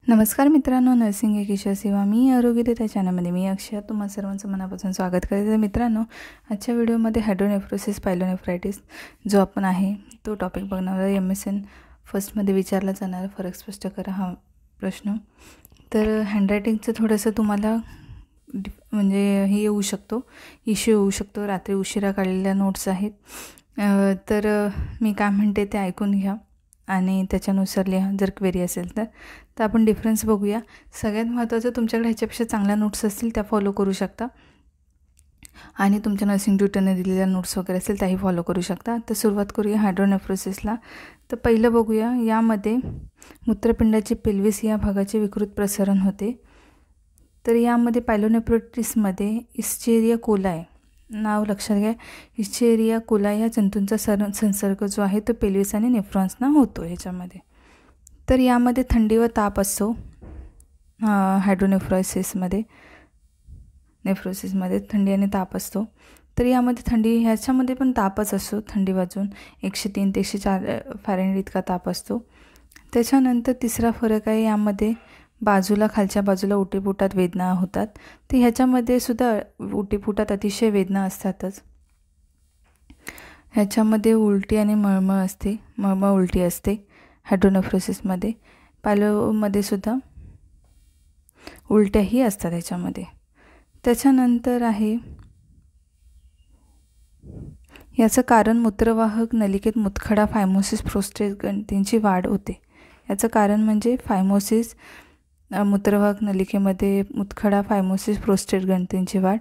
नमस्कार मित्रांनो, नर्सिंग एक ईश्वर सेवा मी आरोग्य त्या चॅनलमध्ये मी अक्षय तुम्हा सर्वांचं मनापासून स्वागत करते. मित्रांनो, आजच्या व्हिडिओमध्ये हायड्रोनेफ्रोसिस पायलोनेफ्रायटिस जो आपण आहे तो टॉपिक बघणार आहे. MSN फर्स्टमध्ये विचारला जाणारा फरक स्पष्ट करा हा प्रश्न. तर हँडरायटिंगचं थोडंसं तुम्हाला म्हणजे हे येऊ शकतो, इश्यू येऊ शकतो. रात्री उशिरा काढलेल्या नोट्स आहेत, तर मी काय म्हणते ते ऐकून घ्या आणि त्याच्यानुसार लिहा जर क्वेरी असेल तर आपण डिफरन्स बघूया. सगळ्यात महत्त्वाचं, तुमच्याकडे ह्याच्यापेक्षा चांगल्या नोट्स असतील त्या फॉलो करू शकता आणि तुमच्या नर्सिंग ट्युटरने दिलेल्या नोट्स वगैरे असेल त्याही फॉलो करू शकता. तर सुरुवात करूया हायड्रोनेफ्रोसिसला. तर पहिलं बघूया, यामध्ये मूत्रपिंडाची पेल्विस या भागाचे विकृत प्रसारण होते. तर यामध्ये पायलोनेफ्रायटिसमध्ये इस्चेरिया कोलाय नाव लक्षात घ्या. इस्चेरिया कोलाय या जंतूंचा संसर्ग जो आहे तो पेल्विस आणि नेफ्रॉन्सना होतो ह्याच्यामध्ये. तर यामध्ये थंडी व ताप असतो. हायड्रोनेफ्रोसिसमध्ये थंडी आणि ताप असतो. तर यामध्ये ह्याच्यामध्ये पण तापच असतो. थंडी वाजून 103 ते 104 फॅरेनहाइट इतका ताप असतो. त्याच्यानंतर तिसरा फरक आहे, यामध्ये खालच्या बाजूला ओटीपोटात वेदना होतात. तर ह्याच्यामध्ये सुद्धा ओटीपोटात अतिशय वेदना असतातच. ह्याच्यामध्ये उलटी आणि मळमळ उलटी असते हायड्रोनेफ्रोसिसमध्ये. पायलोमध्ये सुद्धा उलट्याही असतात ह्याच्यामध्ये. त्याच्यानंतर आहे, याचं कारण मूत्रवाहक नलिकेत मुतखडा फायमोसिस प्रोस्टेट ग्रंथींची वाढ होते. याचं कारण म्हणजे फायमोसिस, मूत्रवाहक नलिकेमध्ये मुतखडा, फायमोसिस, प्रोस्टेट ग्रंथींची वाढ.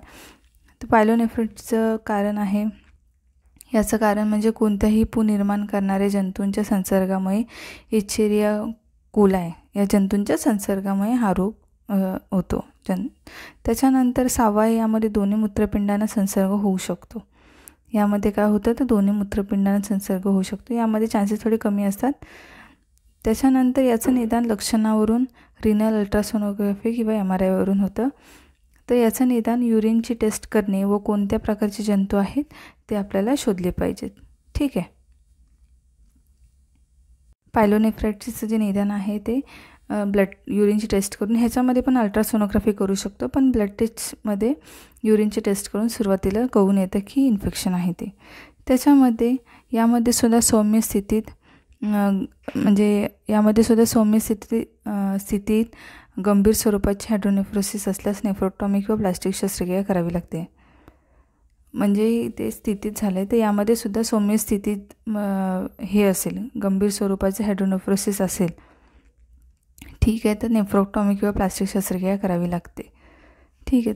तर पायलोनेफ्रायटिसचं कारण आहे, याचं कारण म्हणजे कोणत्याही पुनर्निर्माण करणाऱ्या जंतूंच्या संसर्गामुळे इस्चेरिया कोलाय या जंतूंच्या संसर्गामुळे हा रोग होतो. त्याच्यानंतर 6 यामध्ये दोन्ही मूत्रपिंडांना संसर्ग होऊ शकतो. यामध्ये काय होतं तर दोन्ही मूत्रपिंडांना संसर्ग होऊ शकतो. यामध्ये चान्सेस थोडे कमी असतात. त्याच्यानंतर याचं निदान लक्षणावरून रिनल अल्ट्रासोनोग्राफी किंवा MRI वरून होतं. तर याचं निदान युरिनची टेस्ट करणे व कोणत्या प्रकारचे जंतू आहेत ते आपल्याला शोधले पाहिजेत. ठीक आहे. पायलोनेफ्रायटिसचं जे निदान आहे ते युरिनची टेस्ट करून, ह्याच्यामध्ये पण अल्ट्रासोनोग्राफी करू शकतो, पण ब्लड टेस्टमध्ये युरिनची टेस्ट करून सुरुवातीला कळून येतं की इन्फेक्शन आहे ते. त्याच्यामध्ये यामध्ये सुद्धा सौम्य स्थितीत स्थितीत गंभीर स्वरूपाची हायड्रोनेफ्रोसिस असल्यास नेफ्रोटॉमी किंवा प्लास्टिक शस्त्रक्रिया करावी लागते. म्हणजे ते स्थितीत झालं आहे तर यामध्ये सुद्धा सौम्य स्थितीत हे असेल, गंभीर स्वरूपाचे हायड्रोनेफ्रोसिस असेल, ठीक आहे, तर नेफ्रोटॉमी किंवा प्लास्टिक शस्त्रक्रिया करावी लागते. ठीक आहे.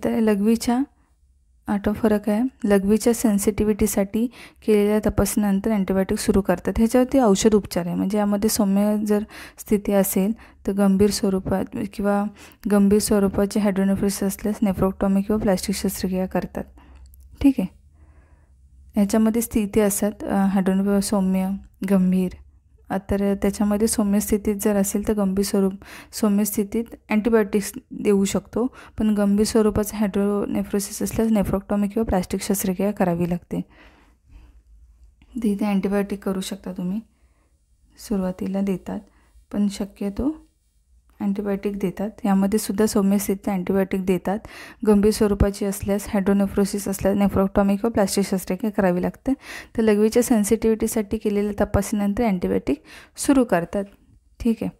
तर फरक आहे, लघवीच्या सेन्सिटिव्हिटीसाठी केलेल्या तपासणीनंतर अँटीबायोटिक सुरू करतात. ह्याच्यावरती औषध उपचार आहे. म्हणजे यामध्ये सौम्य जर स्थिती असेल तर गंभीर स्वरूपाचे हायड्रोनेफ्रोसिस असल्यास नेफ्रोटॉमी किंवा प्लास्टिक शस्त्रक्रिया करतात. ठीक आहे. ह्याच्यामध्ये स्थिती असतात हायड्रोनेफ्रोसिस सौम्य, गंभीर. तर त्याच्यामध्ये सौम्य स्थितीत जर असेल तर सौम्य स्थितीत अँटीबायोटिक्स देऊ शकतो, पण गंभीर स्वरूपाचं हायड्रोनेफ्रोसिस असल्यास नेफ्रोटॉमी किंवा प्लास्टिक शस्त्रक्रिया करावी लागते. तिथे अँटीबायोटिक करू शकता तुम्ही, सुरुवातीला देतात, पण शक्यतो अँटीबायोटिक देतात. यामध्ये सुद्धा सौम्य स्थितीत अँटीबायोटिक देतात. गंभीर स्वरूपाची असल्यास हायड्रोनेफ्रोसिस असल्यास नेफ्रोटॉमी किंवा प्लास्टिक शस्त्रक्रिया करावी लागते. तर लघवीच्या सेन्सिटिव्हिटीसाठी केलेल्या तपासणीनंतर अँटीबायोटिक सुरू करतात. ठीक आहे.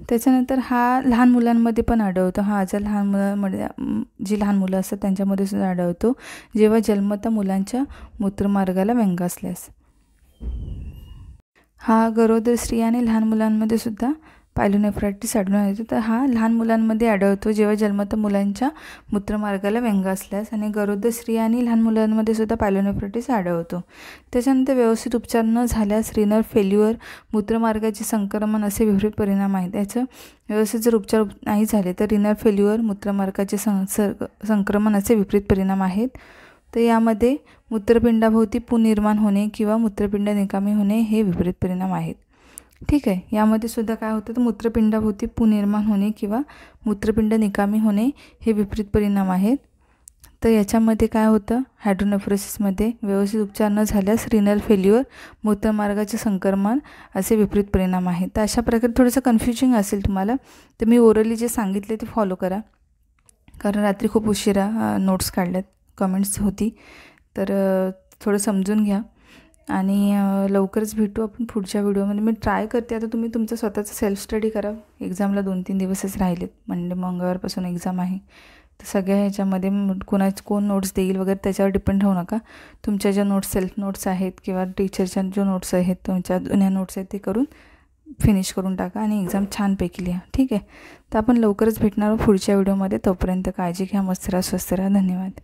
त्याच्यानंतर हा लहान मुलांमध्ये पण आढळतो. हा आजार लहान मुलं असतात त्यांच्यामध्ये सुद्धा आढळतो, जेव्हा जन्मतः मुलांच्या मूत्रमार्गाला व्यंग असल्यास. हा गरोदर स्त्रिया आणि लहान मुलांमध्ये सुद्धा पायलोनेफ्रायटिस आढळून येतो. तर हा लहान मुलांमध्ये आढळतो जेव्हा जन्मतः मुलांच्या मूत्रमार्गाला व्यंग असल्यास, आणि गरोदर स्त्रिया आणि लहान मुलांमध्ये सुद्धा पायलोनेफ्रायटिस आढळतो. त्याच्यानंतर व्यवस्थित उपचार न झाल्यास रिनल फेल्युअर, मूत्रमार्गाचे संक्रमण असे विपरीत परिणाम आहेत. याचं व्यवस्थित जर उपचार नाही झाले तर रिनल फेल्युअर, मूत्रमार्गाचे संक्रमण असे विपरीत परिणाम आहेत. तर यामध्ये मूत्रपिंडाभोवती पुनर्निर्माण होणे किंवा मूत्रपिंड निकामी होणे हे विपरीत परिणाम आहेत. ठीक आहे. यामध्ये सुद्धा काय होतं तर मूत्रपिंडाभोवती पुनर्निर्माण होणे किंवा मूत्रपिंड निकामी होणे हे विपरीत परिणाम आहेत. तर याच्यामध्ये काय होतं, हायड्रोनेफ्रोसिसमध्ये व्यवस्थित उपचार न झाल्यास रिनल फेल्युअर, मूत्रमार्गाचे संक्रमण असे विपरीत परिणाम आहेत. तर अशा प्रकारे थोडंसं कन्फ्युजिंग असेल तुम्हाला, तर मी ओरली जे सांगितले ते फॉलो करा, कारण रात्री खूप उशिरा नोट्स काढल्यात, कमेंट्स होती, तर थोडं समजून घ्या. आणि लवकरच भेटू आपण पुढच्या व्हिडिओमध्ये. मी ट्राय करते, आता तुम्ही तुमचं स्वतःचं सेल्फ स्टडी करा. एक्झामला 2-3 दिवसच राहिलेत, मंगळवारपासून एक्झाम आहे. तर सगळ्या ह्याच्यामध्ये कोण नोट्स देईल वगैरे त्याच्यावर डिपेंड राहू नका. तुमच्या ज्या नोट्स, सेल्फ नोट्स आहेत किंवा टीचरच्या जो नोट्स आहेत, तुमच्या जुन्या नोट्स आहेत, ते करून फिनिश करून टाका आणि एक्झाम छानपैकी लिहा. ठीक आहे. तर आपण लवकरच भेटणार पुढच्या व्हिडिओमध्ये. तोपर्यंत काळजी घ्या, मस्त राहा, स्वस्थ राहा. धन्यवाद.